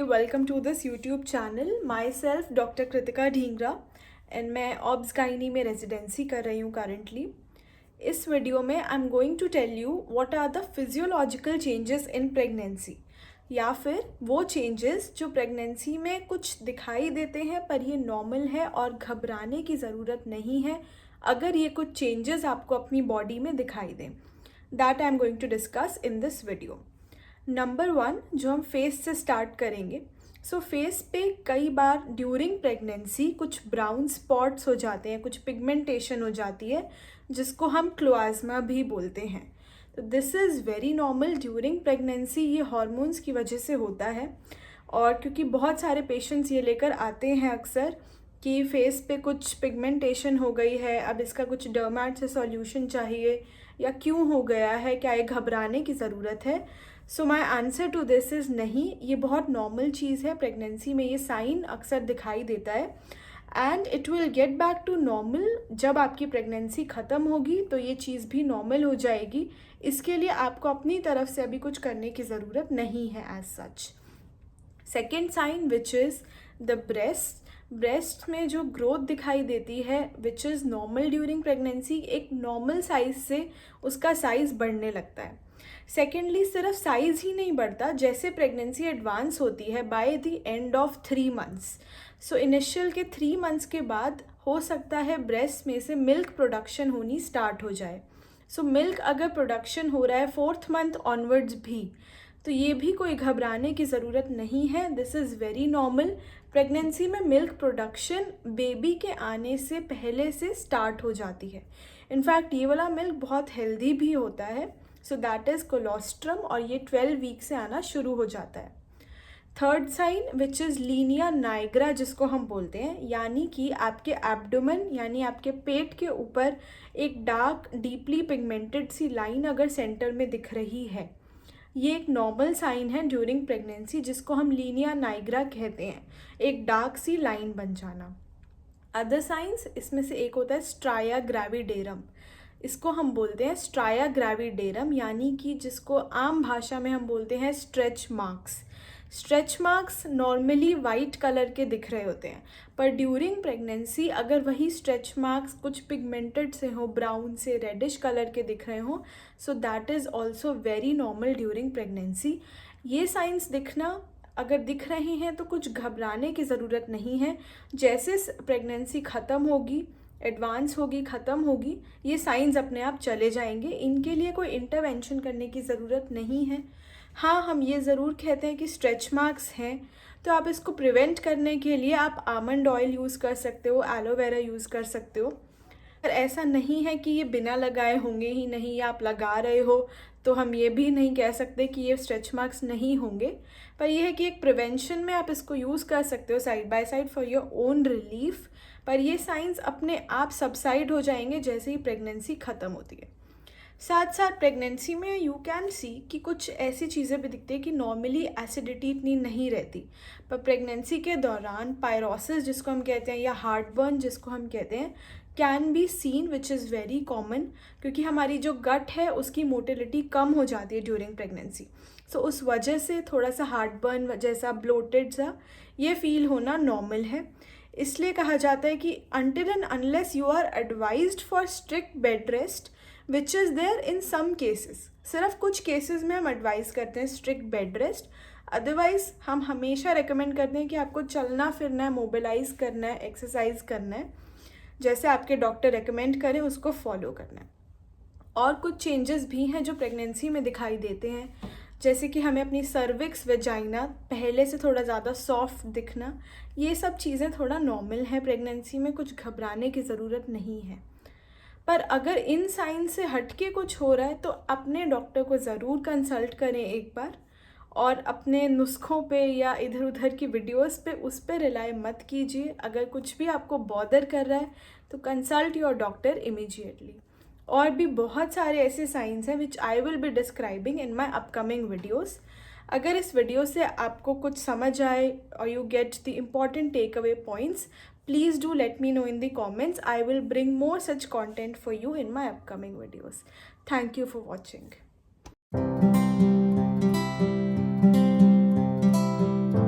Welcome to this YouTube channel. Myself doctor Kritika Dhingra and मैं obs gynae में residency कर रही हूँ करंटली। इस वीडियो में I am going to tell you what are the physiological changes in pregnancy, या फिर वो चेंजेस जो प्रेगनेंसी में कुछ दिखाई देते हैं पर ये नॉर्मल है और घबराने की ज़रूरत नहीं है अगर ये कुछ चेंजेस आपको अपनी बॉडी में दिखाई दें। That I am going to discuss in this video. Number 1 जो हम फेस से स्टार्ट करेंगे। सो फेस पे कई बार ड्यूरिंग प्रेगनेंसी कुछ ब्राउन स्पॉट्स हो जाते हैं, कुछ पिगमेंटेशन हो जाती है जिसको हम क्लोआज़मा भी बोलते हैं। तो this is very normal during pregnancy. ये हॉर्मोन्स की वजह से होता है और क्योंकि बहुत सारे पेशेंट्स ये लेकर आते हैं अक्सर कि फेस पे कुछ पिगमेंटेशन हो गई है, अब इसका कुछ डर्मेट से सॉल्यूशन चाहिए या क्यों हो गया है, क्या ये घबराने की ज़रूरत है। So my answer to this is नहीं, ये बहुत नॉर्मल चीज़ है। प्रेगनेंसी में ये साइन अक्सर दिखाई देता है and it will get back to normal. जब आपकी प्रेगनेंसी ख़त्म होगी तो ये चीज़ भी नॉर्मल हो जाएगी। इसके लिए आपको अपनी तरफ से अभी कुछ करने की ज़रूरत नहीं है as such. Second sign which is the breast में जो ग्रोथ दिखाई देती है which is normal during pregnancy, एक नॉर्मल साइज़ से उसका साइज़ बढ़ने लगता है। सेकेंडली सिर्फ साइज़ ही नहीं बढ़ता, जैसे प्रेगनेंसी एडवांस होती है by the end of 3 months. So initial के 3 मंथ्स के बाद हो सकता है ब्रेस्ट में से मिल्क प्रोडक्शन होनी स्टार्ट हो जाए। सो मिल्क अगर प्रोडक्शन हो रहा है 4th मंथ ऑनवर्ड्स भी, तो ये भी कोई घबराने की ज़रूरत नहीं है। This is very normal. Pregnancy में मिल्क प्रोडक्शन बेबी के आने से पहले से स्टार्ट हो जाती है। इनफैक्ट ये वाला मिल्क बहुत हेल्दी भी होता है। सो दैट इज़ कोलोस्ट्रम और ये 12 वीक से आना शुरू हो जाता है। Third sign which is linea nigra जिसको हम बोलते हैं, यानी कि आपके एब्डोमेन यानी आपके पेट के ऊपर एक डार्क डीपली पिगमेंटेड सी लाइन अगर सेंटर में दिख रही है, ये एक नॉर्मल साइन है ड्यूरिंग प्रेगनेंसी जिसको हम लीनिया नाइग्रा कहते हैं, एक डार्क सी लाइन बन जाना। अदर साइंस इसमें से एक होता है स्ट्राया ग्रेविडेरम। इसको हम बोलते हैं स्ट्राया ग्रेविडेरम, यानी कि जिसको आम भाषा में हम बोलते हैं stretch marks. Stretch marks normally white colour के दिख रहे होते हैं, पर ड्यूरिंग प्रेगनेंसी अगर वही स्ट्रेच मार्क्स कुछ पिगमेंटेड से हो, ब्राउन से रेडिश कलर के दिख रहे हो, so that is also very normal during pregnancy. ये साइंस दिखना अगर दिख रहे हैं तो कुछ घबराने की ज़रूरत नहीं है। जैसे प्रेगनेंसी ख़त्म होगी, एडवांस होगी, ख़त्म होगी, ये साइंस अपने आप चले जाएंगे। इनके लिए कोई इंटरवेंशन करने की ज़रूरत नहीं है। हाँ, हम ये ज़रूर कहते हैं कि स्ट्रेच मार्क्स हैं तो आप इसको प्रिवेंट करने के लिए आप आमंड ऑयल यूज़ कर सकते हो, एलोवेरा यूज़ कर सकते हो। पर ऐसा नहीं है कि ये बिना लगाए होंगे ही नहीं, या आप लगा रहे हो तो हम ये भी नहीं कह सकते कि ये स्ट्रेच मार्क्स नहीं होंगे। पर यह है कि एक प्रिवेंशन में आप इसको यूज़ कर सकते हो side by side for your own relief. पर ये साइंस अपने आप सबसाइड हो जाएंगे जैसे ही प्रेगनेंसी ख़त्म होती है। साथ साथ प्रेगनेंसी में यू कैन सी कि कुछ ऐसी चीज़ें भी दिखती है कि नॉर्मली एसिडिटी इतनी नहीं रहती, पर प्रेगनेंसी के दौरान पायरोसिस जिसको हम कहते हैं या हार्टबर्न जिसको हम कहते हैं can be seen, which is very common, क्योंकि हमारी जो गट है उसकी मोटिलिटी कम हो जाती है ड्यूरिंग प्रेगनेंसी। सो उस वजह से थोड़ा सा हार्टबर्न जैसा, ब्लोटेड सा ये फील होना नॉर्मल है। इसलिए कहा जाता है कि until and unless you are advised for strict bed rest which is there in some cases, सिर्फ कुछ केसेस में हम एडवाइस करते हैं स्ट्रिक्ट बेड रेस्ट, अदरवाइज हम हमेशा रिकमेंड करते हैं कि आपको चलना फिरना है, मोबिलाइज करना है, एक्सरसाइज करना है, जैसे आपके डॉक्टर रिकमेंड करें उसको फॉलो करना है। और कुछ चेंजेस भी हैं जो प्रेगनेंसी में दिखाई देते हैं, जैसे कि हमें अपनी सर्विक्स वेजाइना पहले से थोड़ा ज़्यादा सॉफ्ट दिखना। ये सब चीज़ें थोड़ा नॉर्मल है प्रेगनेंसी में, कुछ घबराने की ज़रूरत नहीं है। पर अगर इन साइन से हटके कुछ हो रहा है तो अपने डॉक्टर को ज़रूर कंसल्ट करें एक बार, और अपने नुस्खों पे या इधर उधर की वीडियोस पे उस पर रिलाई मत कीजिए। अगर कुछ भी आपको बॉदर कर रहा है तो कंसल्ट योर डॉक्टर इमीडिएटली। और भी बहुत सारे ऐसे साइंस हैं which I will be describing in my upcoming videos. अगर इस वीडियो से आपको कुछ समझ आए और you get the important take away points, please do let me know in the comments. I will bring more such content for you in my upcoming videos. Thank you for watching.